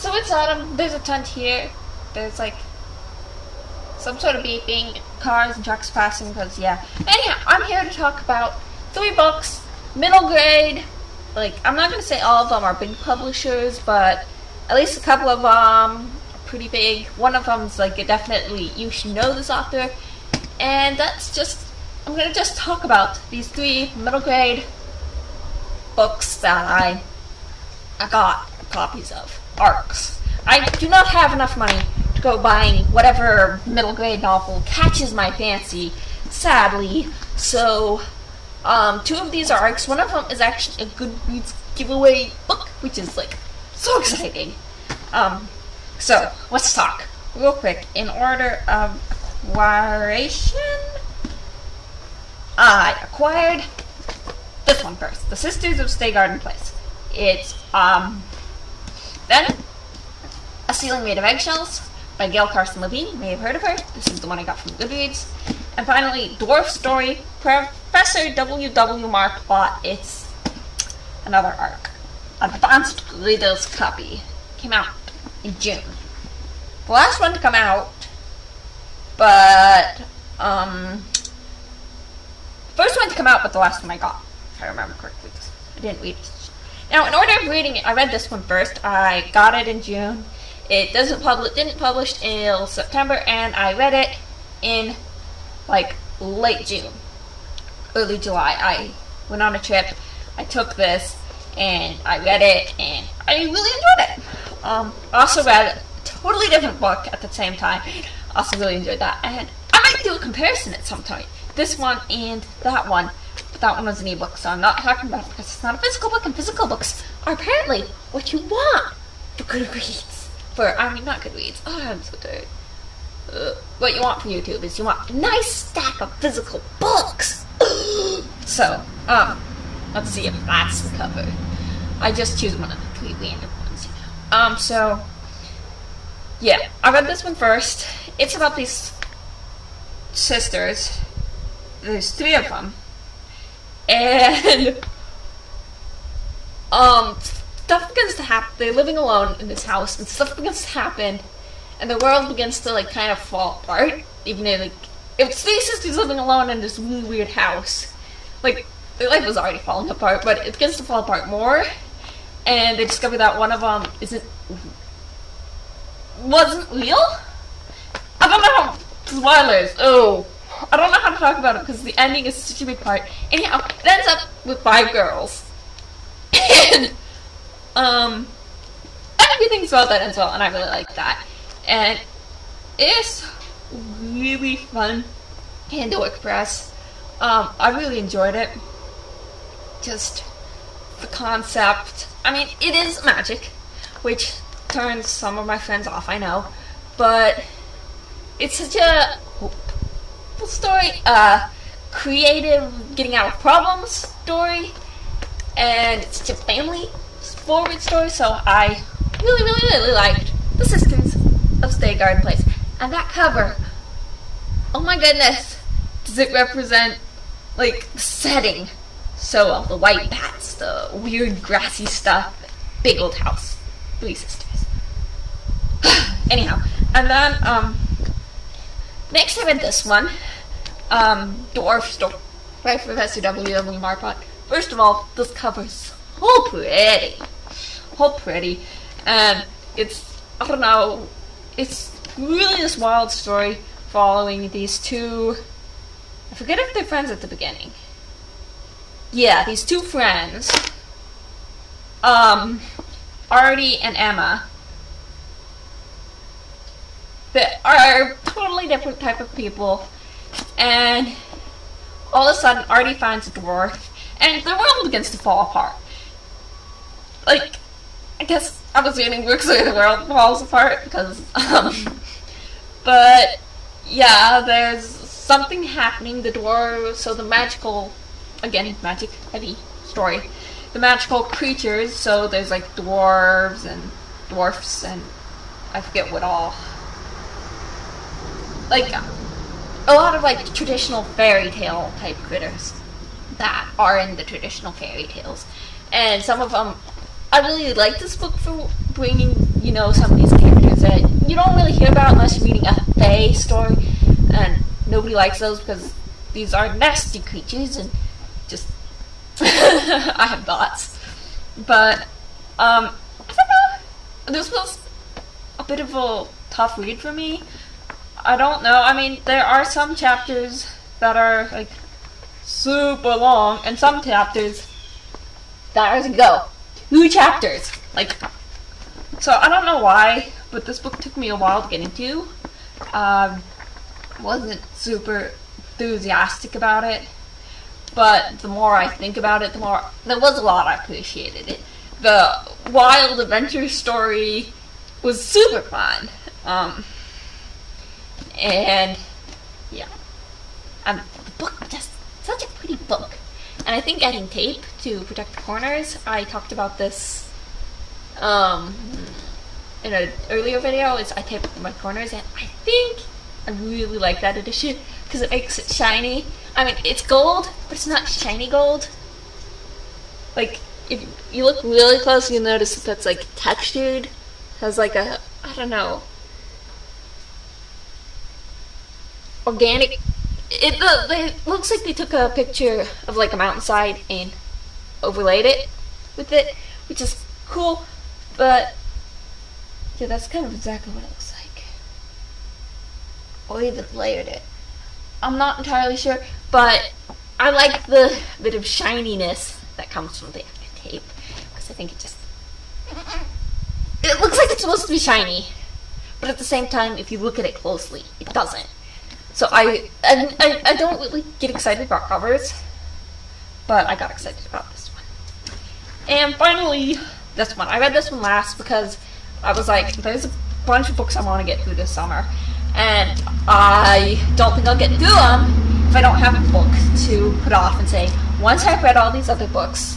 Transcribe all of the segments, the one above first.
So it's autumn, there's a tent here, there's like some sort of beeping, cars and trucks passing, because yeah. Anyhow, I'm here to talk about 3 books, middle grade. Like, I'm not going to say all of them are big publishers, but at least a couple of them are pretty big. One of them's like definitely, you should know this author. And that's just, I'm going to just talk about these 3 middle grade books that I got copies of. ARCs. I do not have enough money to go buying whatever middle grade novel catches my fancy, sadly. So, 2 of these are ARCs. One of them is actually a Goodreads giveaway book, which is like so exciting. So let's talk real quick in order of acquiration. I acquired this one first, The Sisters of Stay Garden Place. It's then A Ceiling Made of Eggshells by Gail Carson Levine. You may have heard of her. This is the one I got from Goodreads. And finally, Dwarf Story, Professor W.W. Mark bought. It's another ARC. Advanced Reader's Copy. Came out in June. The last one to come out, but first one to come out, but the last one I got, if I remember correctly. I didn't read it. Now, in order of reading it, I read this one first. I got it in June. It didn't publish till September, and I read it in like late June, early July. I went on a trip. I took this and I read it, and I really enjoyed it. Also read a totally different book at the same time. Also really enjoyed that, and I might do a comparison at some point. This one and that one. But that one was an ebook, so I'm not talking about it because it's not a physical book, and physical books are apparently what you want for Goodreads. Not Goodreads. Oh, I'm so tired. What you want from YouTube is you want a nice stack of physical books. So, let's see if that's the cover. I just choose one of the 3 random ones, you know. So, yeah, I read this one first. It's about these sisters. There's 3 of them. And, stuff begins to happen. They're living alone in this house, and stuff begins to happen, and the world begins to, like, kind of fall apart. Even though, like, it's 3 sisters living alone in this really weird house. Like, their life was already falling apart, but it begins to fall apart more, and they discover that one of them wasn't real? I don't know how, spoilers, I don't know how to talk about it because the ending is such a big part. Anyhow, it ends up with 5 girls. And, everything about that ends well, and I really like that. And it's really fun and to express. I really enjoyed it. Just the concept. I mean, it is magic, which turns some of my friends off, I know. But it's such a hopeful story, creative, getting out of problems story, and it's such a family-forward story, so I really liked The Sisters of Stay Garden Place. And that cover, oh my goodness, does it represent, like, the setting so well. The white bats, the weird grassy stuff, big old house, 3 sisters. Anyhow, and then, next I read this one, Dwarf Story by Professor W.W. Marpot. First of all, this cover's so pretty, and it's, I don't know, it's really this wild story following these 2, I forget if they're friends at the beginning. Yeah, these 2 friends, Artie and Emma, that are totally different type of people, and all of a sudden Artie finds a dwarf, and the world begins to fall apart. Like, I guess I was reading books where the world falls apart, because, but, yeah, there's something happening, the dwarves, so the magical, again, magic heavy story, the magical creatures, so there's like dwarves and dwarfs and I forget what all, like a lot of like traditional fairy tale type critters that are in the traditional fairy tales, and some of them I really like this book for bringing, some of these characters that you don't really hear about unless you're reading a Fae story, and nobody likes those because these are nasty creatures, and just, I have thoughts. But, I don't know, this was a bit of a tough read for me. I don't know, I mean, there are some chapters that are, like, super long, and some chapters that are, 2 chapters, like, so I don't know why, but this book took me a while to get into. Wasn't super enthusiastic about it, but the more I think about it, the more, there was a lot I appreciated it. The wild adventure story was super fun, and, yeah, the book, just such a pretty book. And I think adding tape to protect the corners, I talked about this in an earlier video, is I taped my corners, and I think I really like that addition because it makes it shiny. I mean, it's gold, but it's not shiny gold. Like, if you look really close, you'll notice that that's, like, textured. It has, like, a, I don't know, organic. It looks like they took a picture of, like, a mountainside and overlaid it with it, which is cool, but yeah, that's kind of exactly what it looks like. Or even layered it. I'm not entirely sure, but I like the bit of shininess that comes from the tape, because I think it looks like it's supposed to be shiny, but at the same time, if you look at it closely, it doesn't. So I don't really get excited about covers, but I got excited about this one. And finally, this one. I read this one last because I was like, there's a bunch of books I want to get through this summer, and I don't think I'll get through them if I don't have a book to put off and say, once I've read all these other books,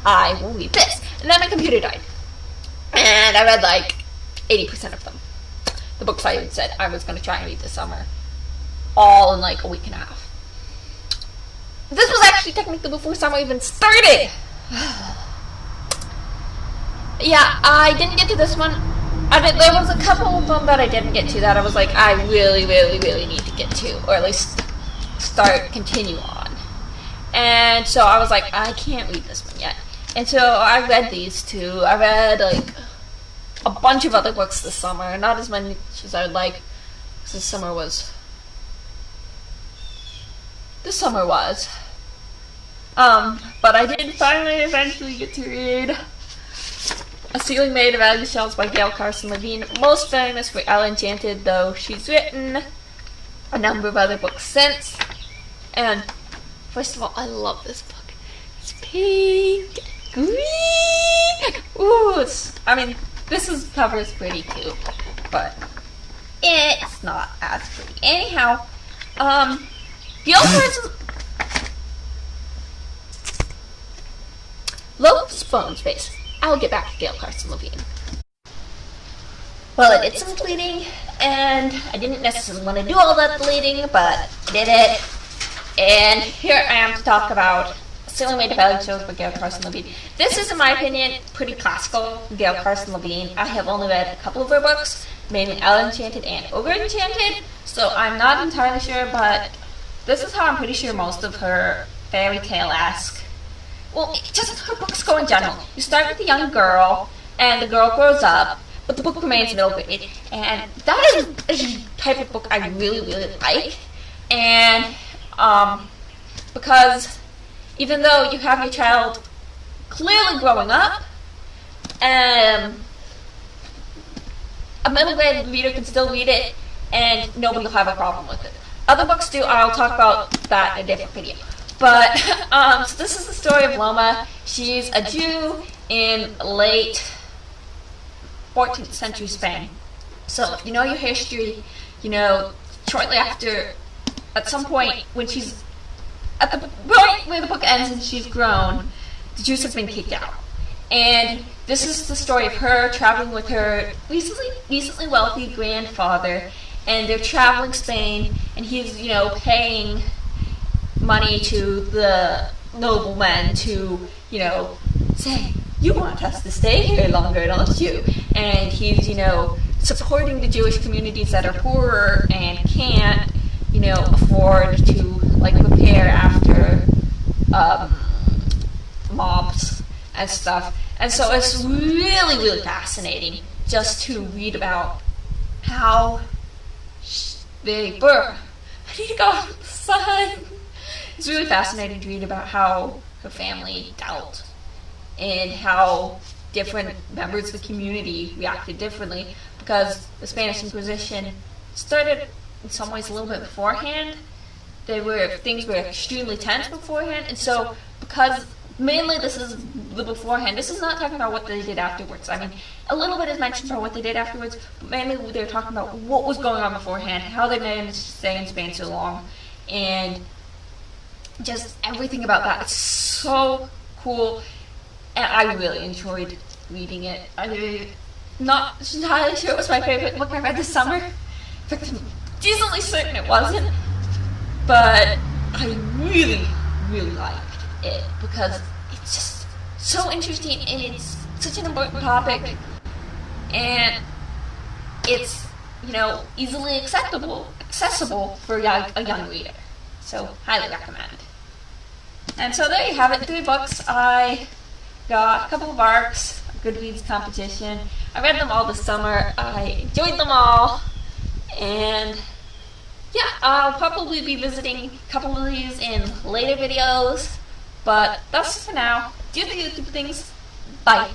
I will read this. And then my computer died, and I read like 80% of them. The books I said I was going to try and read this summer, all in like a week and a half. This was actually technically before summer even started. Yeah, I didn't get to this one. There was a couple of them that I didn't get to that I was like, I really, really, really need to get to, or at least continue on. And so I was like, I can't read this one yet. And so I read these two. I read like a bunch of other books this summer, not as many as I would like, because this summer was. But I did finally eventually get to read A Ceiling Made of Eggshells by Gail Carson Levine, most famous for Elle Enchanted, though she's written a number of other books since. And first of all, I love this book. It's pink, green. Ooh, this cover is pretty cute, but it's not as pretty. Anyhow, Gail Carson. Low Spoon Space. I'll get back to Gail Carson Levine. Well, I did some deleting, and I didn't necessarily want to do all that deleting, but I did it. And here I am to talk about A Ceiling Made of Eggshells by Gail Carson Levine. This is, in my opinion, pretty classical Gail Carson Levine. I have only read a couple of her books, mainly Elle Enchanted and Ogre Enchanted, so I'm not entirely sure, but this is how I'm pretty sure most of her fairy tale-esque, well, just her books go in general. You start with a young girl, and the girl grows up, but the book remains middle grade. And that is a type of book I really, really like. And because even though you have your child clearly growing up, a middle grade reader can still read it, and nobody will have a problem with it. Other books do. I'll talk about that in a different video. But, so this is the story of Loma. She's a Jew in late 14th century Spain. So, you know your history, shortly after, at some point, when she's, at the point where the book ends and she's grown, the Jews have been kicked out. And this is the story of her traveling with her recently wealthy grandfather, and they're traveling Spain, and he's, paying money to the noblemen to, say, you want us to stay here longer, don't you? And he's, supporting the Jewish communities that are poorer and can't, afford to, prepare after mobs and stuff. And so it's really, really fascinating just to read about how they were. I need to go, son. It's really fascinating to read about how her family dealt and how different members of the community reacted differently, because the Spanish Inquisition started in some ways a little bit beforehand. Things were extremely tense beforehand, and so because mainly this is the beforehand, this is not talking about what they did afterwards. I mean, a little bit is mentioned about what they did afterwards, but mainly they're talking about what was going on beforehand, how they managed to stay in Spain so long, and just everything about that. It's so cool, and I really enjoyed reading it. I'm not entirely sure it was my favorite book I read this summer. In fact, I'm decently certain it wasn't, but I really, really liked it because it's just so interesting and it's such an important topic, and it's easily accessible for a young reader. So highly recommend. And so there you have it, 3 books. I got a couple of arcs, a Goodreads competition. I read them all this summer. I enjoyed them all, and yeah, I'll probably be visiting a couple of these in later videos, but that's for now. Do the YouTube things. Bye.